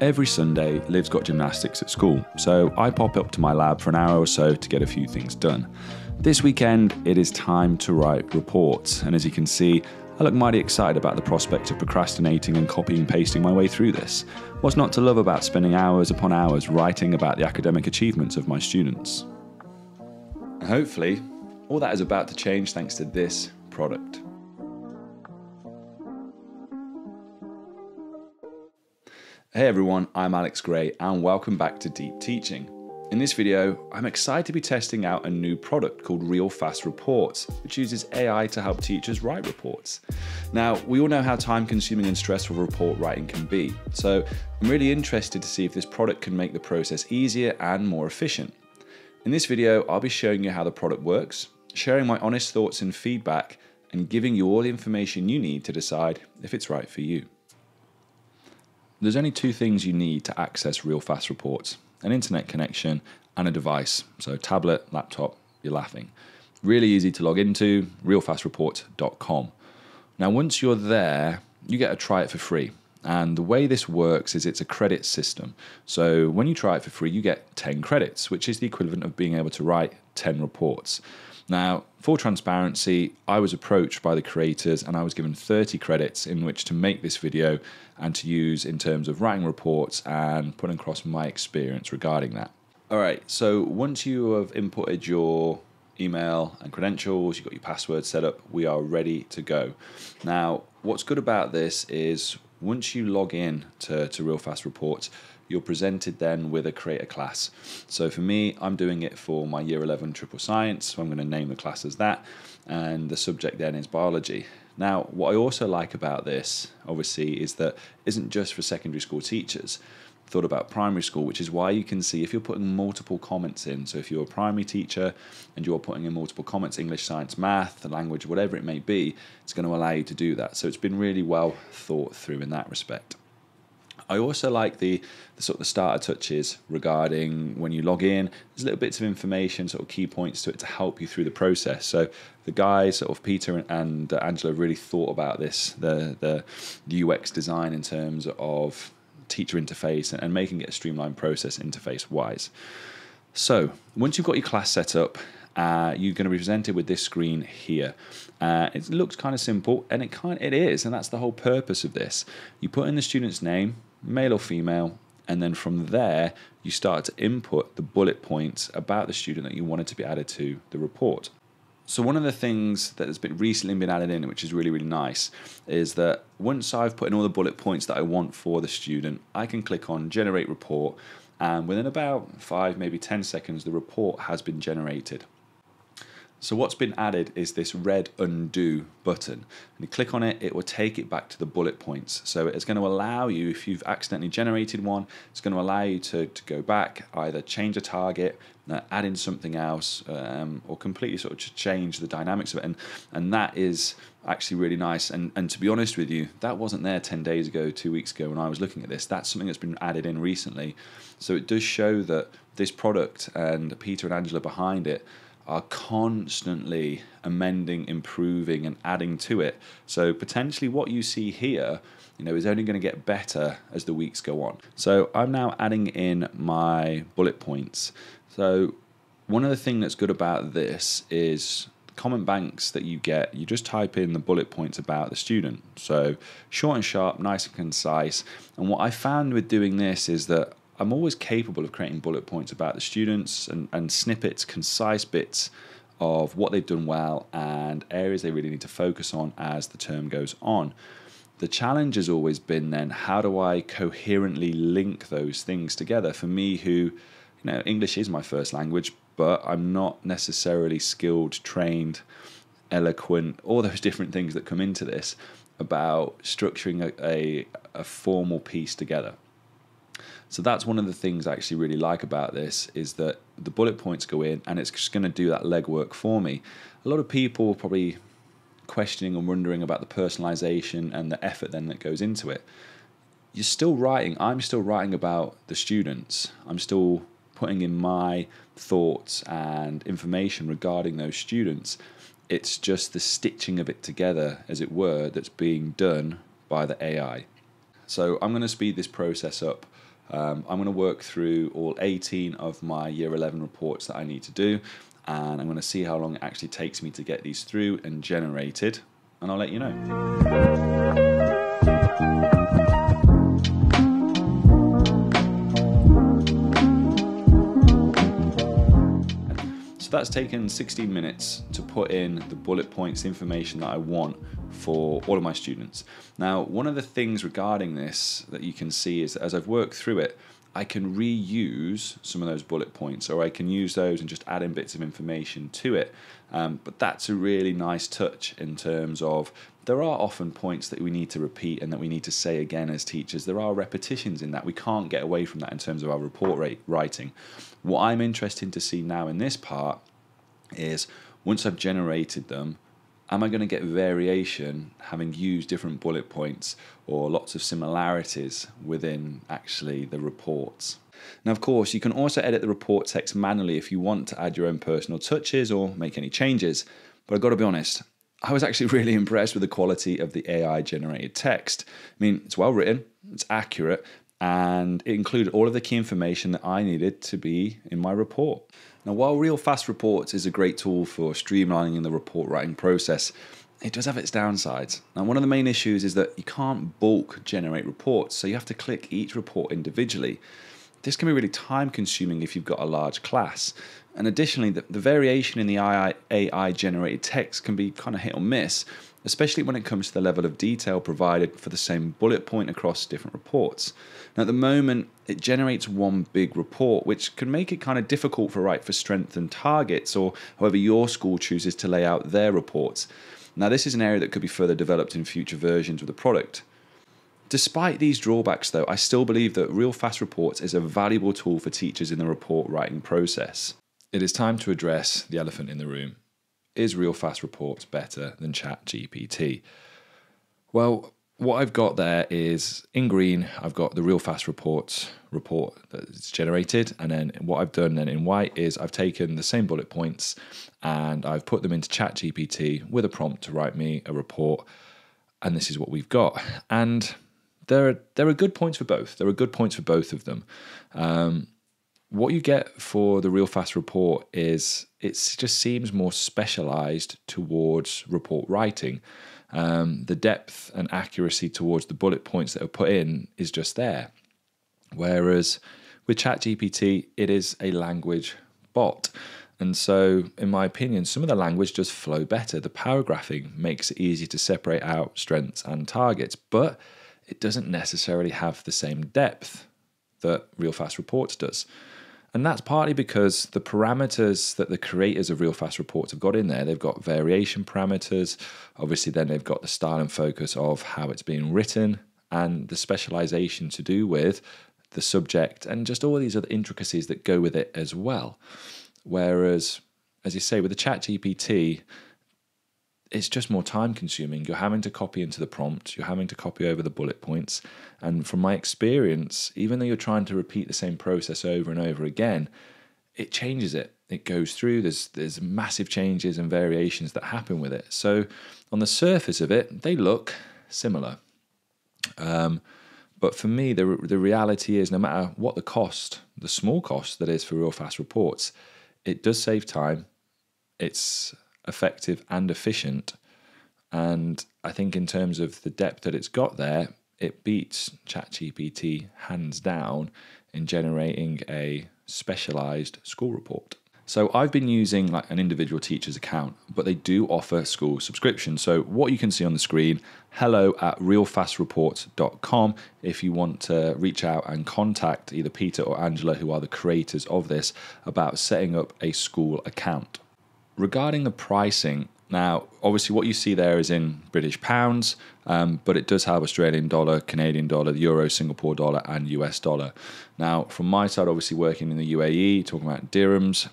Every Sunday, Liv's got gymnastics at school, so I pop up to my lab for an hour or so to get a few things done. This weekend, it is time to write reports, and as you can see, I look mighty excited about the prospect of procrastinating and copying and pasting my way through this. What's not to love about spending hours upon hours writing about the academic achievements of my students? Hopefully, all that is about to change thanks to this product. Hey everyone, I'm Alex Gray and welcome back to Deep Teaching. In this video, I'm excited to be testing out a new product called Real Fast Reports, which uses AI to help teachers write reports. Now, we all know how time-consuming and stressful report writing can be, so I'm really interested to see if this product can make the process easier and more efficient. In this video, I'll be showing you how the product works, sharing my honest thoughts and feedback, and giving you all the information you need to decide if it's right for you. There's only two things you need to access Real Fast Reports: an internet connection and a device. So tablet, laptop, you're laughing. Really easy to log into, realfastreports.com. Now once you're there, you get to try it for free. And the way this works is it's a credit system. So when you try it for free, you get 10 credits, which is the equivalent of being able to write 10 reports. Now, full transparency, I was approached by the creators and I was given 30 credits in which to make this video and to use in terms of writing reports and putting across my experience regarding that. All right, so once you have inputted your email and credentials, you've got your password set up, we are ready to go. Now, what's good about this is once you log in to Real Fast Reports, you're presented then with a create a class. So for me, I'm doing it for my Year 11 Triple Science, so I'm going to name the class as that, and the subject then is biology. Now, what I also like about this, obviously, is that it isn't just for secondary school teachers. I thought about primary school, which is why you can see if you're putting multiple comments in. So if you're a primary teacher and you're putting in multiple comments, English, science, math, the language, whatever it may be, it's going to allow you to do that. So it's been really well thought through in that respect. I also like the sort of the starter touches regarding when you log in. There's little bits of information, sort of key points to it to help you through the process. So the guys, sort of Peter and Angela, really thought about this, the UX design in terms of teacher interface and making it a streamlined process interface-wise. So once you've got your class set up, you're going to be presented with this screen here. It looks kind of simple, and it is, and that's the whole purpose of this. You put in the student's name, male or female, and then from there you start to input the bullet points about the student that you wanted to be added to the report. So one of the things that has recently been added in, which is really, really nice, is that once I've put in all the bullet points that I want for the student, I can click on Generate Report, and within about 5, maybe 10 seconds, the report has been generated. So what's been added is this red undo button. And you click on it, it will take it back to the bullet points. So it's going to allow you, if you've accidentally generated one, it's going to allow you to go back, either change a target, add in something else, or completely sort of change the dynamics of it. And that is actually really nice. And to be honest with you, that wasn't there 10 days ago, 2 weeks ago when I was looking at this. That's something that's been added in recently. So it does show that this product and Peter and Angela behind it are constantly amending, improving, and adding to it. So potentially what you see here, is only going to get better as the weeks go on. So I'm now adding in my bullet points. So one of the things that's good about this is comment banks that you get, you just type in the bullet points about the student. So short and sharp, nice and concise. And what I found with doing this is that I'm always capable of creating bullet points about the students and snippets, concise bits of what they've done well and areas they really need to focus on as the term goes on. The challenge has always been then, how do I coherently link those things together? For me who, English is my first language, but I'm not necessarily skilled, trained, eloquent, all those different things that come into this about structuring a formal piece together. So that's one of the things I actually really like about this, is that the bullet points go in and it's just going to do that legwork for me. A lot of people are probably questioning and wondering about the personalization and the effort then that goes into it. You're still writing, I'm still writing about the students. I'm still putting in my thoughts and information regarding those students. It's just the stitching of it together, as it were, that's being done by the AI. So I'm going to speed this process up I'm going to work through all 18 of my Year 11 reports that I need to do, and I'm going to see how long it actually takes me to get these through and generated, and I'll let you know. So that's taken 16 minutes to put in the bullet points information that I want for all of my students. Now, one of the things regarding this that you can see is that as I've worked through it, I can reuse some of those bullet points, or I can use those and just add in bits of information to it. But that's a really nice touch in terms of there are often points that we need to repeat and that we need to say again as teachers. There are repetitions in that. We can't get away from that in terms of our report writing. What I'm interested to see now in this part is once I've generated them, am I going to get variation having used different bullet points or lots of similarities within actually the reports? Now, of course, you can also edit the report text manually if you want to add your own personal touches or make any changes. But I've got to be honest, I was actually really impressed with the quality of the AI generated text. I mean, it's well written, it's accurate, and it included all of the key information that I needed to be in my report. Now, while Real Fast Reports is a great tool for streamlining the report writing process, it does have its downsides. Now, one of the main issues is that you can't bulk generate reports, so you have to click each report individually. This can be really time consuming if you've got a large class. And additionally, the variation in the AI generated text can be kind of hit or miss, especially when it comes to the level of detail provided for the same bullet point across different reports. Now, at the moment, it generates one big report, which can make it kind of difficult for strength and targets, or however your school chooses to lay out their reports. Now, this is an area that could be further developed in future versions of the product. Despite these drawbacks, though, I still believe that Real Fast Reports is a valuable tool for teachers in the report writing process. It is time to address the elephant in the room. Is Real Fast Reports better than ChatGPT? Well, what I've got there is, in green, I've got the Real Fast Reports report that's generated, and then what I've done then in white is I've taken the same bullet points and I've put them into ChatGPT with a prompt to write me a report, and this is what we've got. And there are good points for both. There are good points for both of them. What you get for the Real Fast report is it just seems more specialized towards report writing. The depth and accuracy towards the bullet points that are put in is just there. Whereas with ChatGPT, it is a language bot. And so, in my opinion, some of the language does flow better. The paragraphing makes it easy to separate out strengths and targets, but it doesn't necessarily have the same depth that Real Fast Reports does. And that's partly because the parameters that the creators of Real Fast Reports have got in there, they've got variation parameters, obviously then they've got the style and focus of how it's being written, and the specialization to do with the subject, and just all these other intricacies that go with it as well. Whereas, as you say, with the ChatGPT, it's just more time consuming. You're having to copy into the prompt, you're having to copy over the bullet points. And from my experience, even though you're trying to repeat the same process over and over again, it changes it. It goes through, there's massive changes and variations that happen with it. So on the surface of it, they look similar. But for me, the reality is no matter what the cost, the small cost that is for Real Fast Reports, it does save time. It's effective and efficient, and I think in terms of the depth that it's got there, it beats ChatGPT hands down in generating a specialized school report. So I've been using like an individual teacher's account, but they do offer school subscriptions. So what you can see on the screen, hello@realfastreports.com if you want to reach out and contact either Peter or Angela, who are the creators of this, about setting up a school account. Regarding the pricing, now obviously what you see there is in British pounds, but it does have Australian dollar, Canadian dollar, euro, Singapore dollar, and US dollar. Now from my side, obviously working in the UAE, talking about dirhams,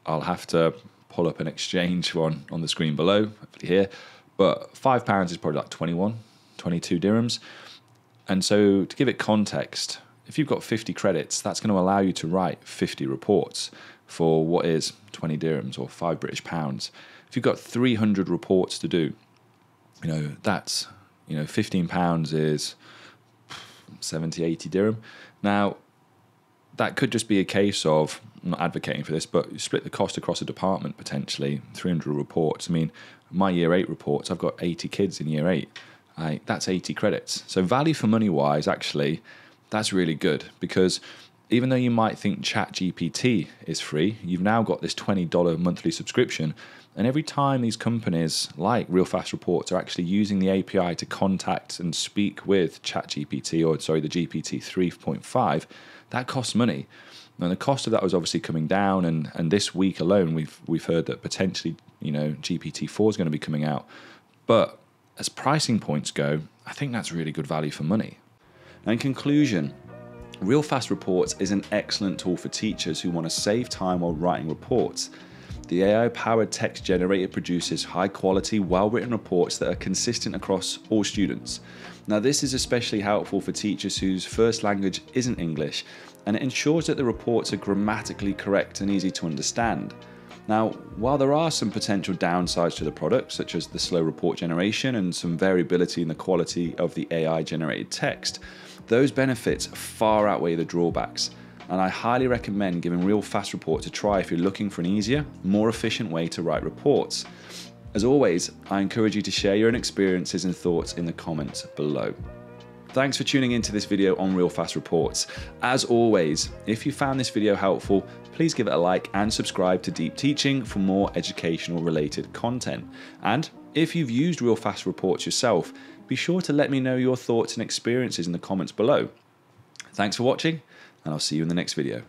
I'll have to pull up an exchange one on the screen below, hopefully here, but £5 is probably like 21, 22 dirhams. And so to give it context, if you've got 50 credits, that's going to allow you to write 50 reports for what is 20 dirhams or 5 British pounds. If you've got 300 reports to do, that's, £15 is 70, 80 dirham. Now, that could just be a case of, I'm not advocating for this, but you split the cost across a department, potentially 300 reports. I mean, my year 8 reports, I've got 80 kids in year 8. That's 80 credits. So value for money wise, actually, that's really good, because even though you might think ChatGPT is free, you've now got this $20 monthly subscription. And every time these companies like Real Fast Reports are actually using the API to contact and speak with ChatGPT, or sorry, the GPT 3.5, that costs money. And the cost of that was obviously coming down. And this week alone, we've heard that potentially, GPT-4 is going to be coming out. But as pricing points go, I think that's really good value for money. Now, in conclusion, Real Fast Reports is an excellent tool for teachers who want to save time while writing reports. The AI-powered text generator produces high-quality, well-written reports that are consistent across all students. Now, this is especially helpful for teachers whose first language isn't English, and it ensures that the reports are grammatically correct and easy to understand. Now, while there are some potential downsides to the product, such as the slow report generation and some variability in the quality of the AI-generated text, those benefits far outweigh the drawbacks. And I highly recommend giving Real Fast Reports a try if you're looking for an easier, more efficient way to write reports. As always, I encourage you to share your own experiences and thoughts in the comments below. Thanks for tuning into this video on Real Fast Reports. As always, if you found this video helpful, please give it a like and subscribe to Deep Teaching for more educational related content. And if you've used Real Fast Reports yourself, be sure to let me know your thoughts and experiences in the comments below. Thanks for watching, and I'll see you in the next video.